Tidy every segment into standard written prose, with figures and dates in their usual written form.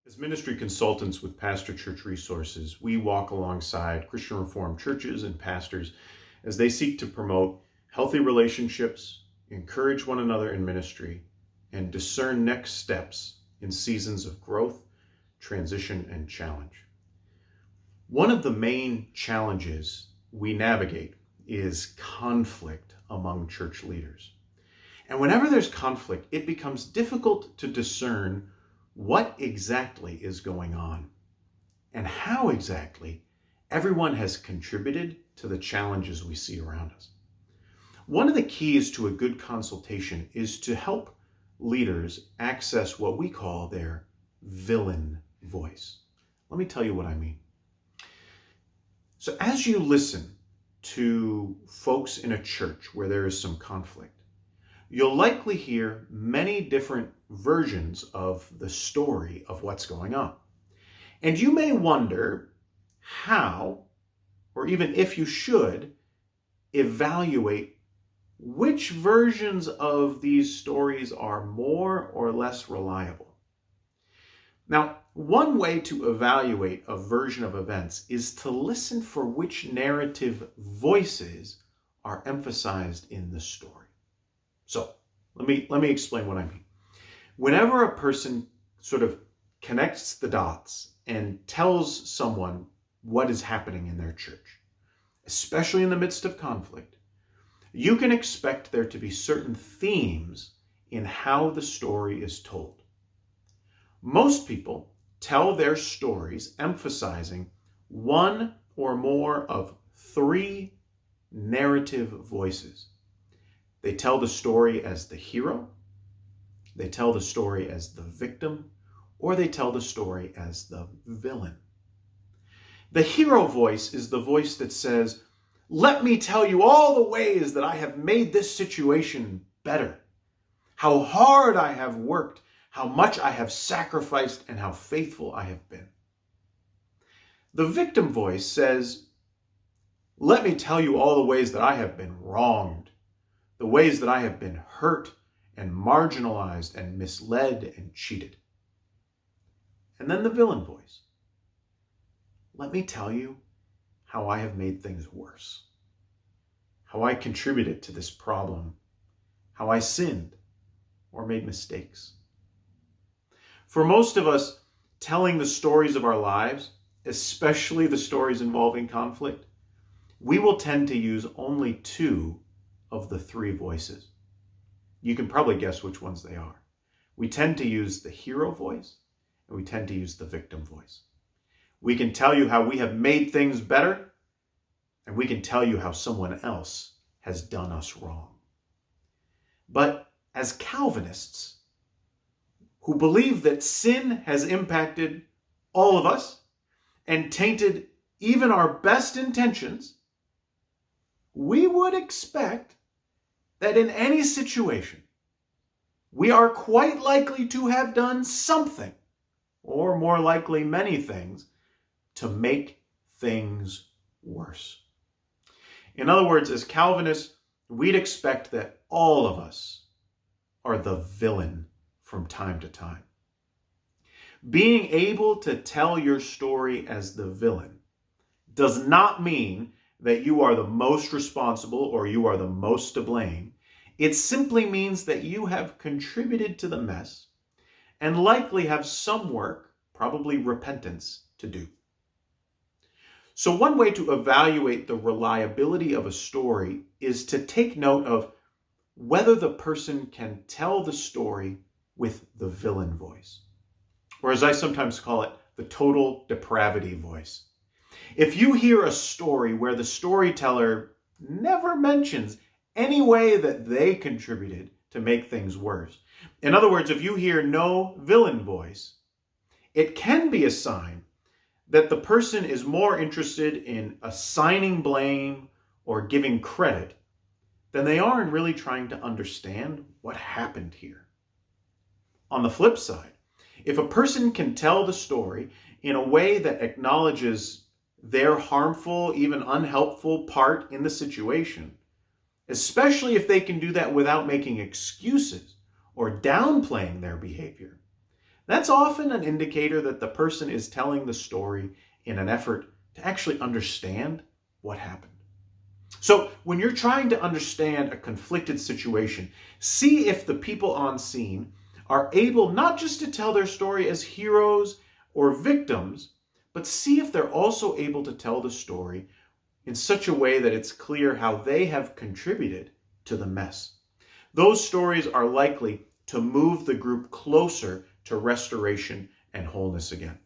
As ministry consultants with Pastor Church Resources, we walk alongside Christian Reformed churches and pastors as they seek to promote healthy relationships, encourage one another in ministry, and discern next steps in seasons of growth, transition, and challenge. One of the main challenges we navigate is conflict among church leaders. And whenever there's conflict, it becomes difficult to discern what exactly is going on and how exactly everyone has contributed to the challenges we see around us. One of the keys to a good consultation is to help leaders access what we call their villain voice. Let me tell you what I mean. So as you listen to folks in a church where there is some conflict, you'll likely hear many different versions of the story of what's going on. And you may wonder how, or even if you should, evaluate which versions of these stories are more or less reliable. Now, one way to evaluate a version of events is to listen for which narrative voices are emphasized in the story. So let me explain what I mean. Whenever a person sort of connects the dots and tells someone what is happening in their church, especially in the midst of conflict, you can expect there to be certain themes in how the story is told. Most people tell their stories emphasizing one or more of three narrative voices. They tell the story as the hero, they tell the story as the victim, or they tell the story as the villain. The hero voice is the voice that says, "Let me tell you all the ways that I have made this situation better, how hard I have worked, how much I have sacrificed, and how faithful I have been." The victim voice says, "Let me tell you all the ways that I have been wronged, the ways that I have been hurt and marginalized and misled and cheated." And then the villain voice, "Let me tell you how I have made things worse, how I contributed to this problem, how I sinned or made mistakes." For most of us, telling the stories of our lives, especially the stories involving conflict, we will tend to use only two of the three voices. You can probably guess which ones they are. We tend to use the hero voice and we tend to use the victim voice. We can tell you how we have made things better, and we can tell you how someone else has done us wrong. But as Calvinists who believe that sin has impacted all of us and tainted even our best intentions, we would expect that in any situation, we are quite likely to have done something, or more likely many things, to make things worse. In other words, as Calvinists, we'd expect that all of us are the villain from time to time. Being able to tell your story as the villain does not mean that you are the most responsible or you are the most to blame. It simply means that you have contributed to the mess and likely have some work, probably repentance, to do. So one way to evaluate the reliability of a story is to take note of whether the person can tell the story with the villain voice, or as I sometimes call it, the total depravity voice. If you hear a story where the storyteller never mentions any way that they contributed to make things worse, in other words, if you hear no villain voice, it can be a sign that the person is more interested in assigning blame or giving credit than they are in really trying to understand what happened here. On the flip side, if a person can tell the story in a way that acknowledges their harmful, even unhelpful part in the situation, especially if they can do that without making excuses or downplaying their behavior, That's often an indicator that the person is telling the story in an effort to actually understand what happened. So when you're trying to understand a conflicted situation, see if the people on scene are able not just to tell their story as heroes or victims, but see if they're also able to tell the story in such a way that it's clear how they have contributed to the mess. Those stories are likely to move the group closer to restoration and wholeness again.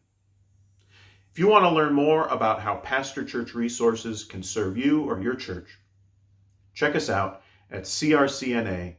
If you want to learn more about how Pastor Church Resources can serve you or your church, check us out at crcna.org/PCR.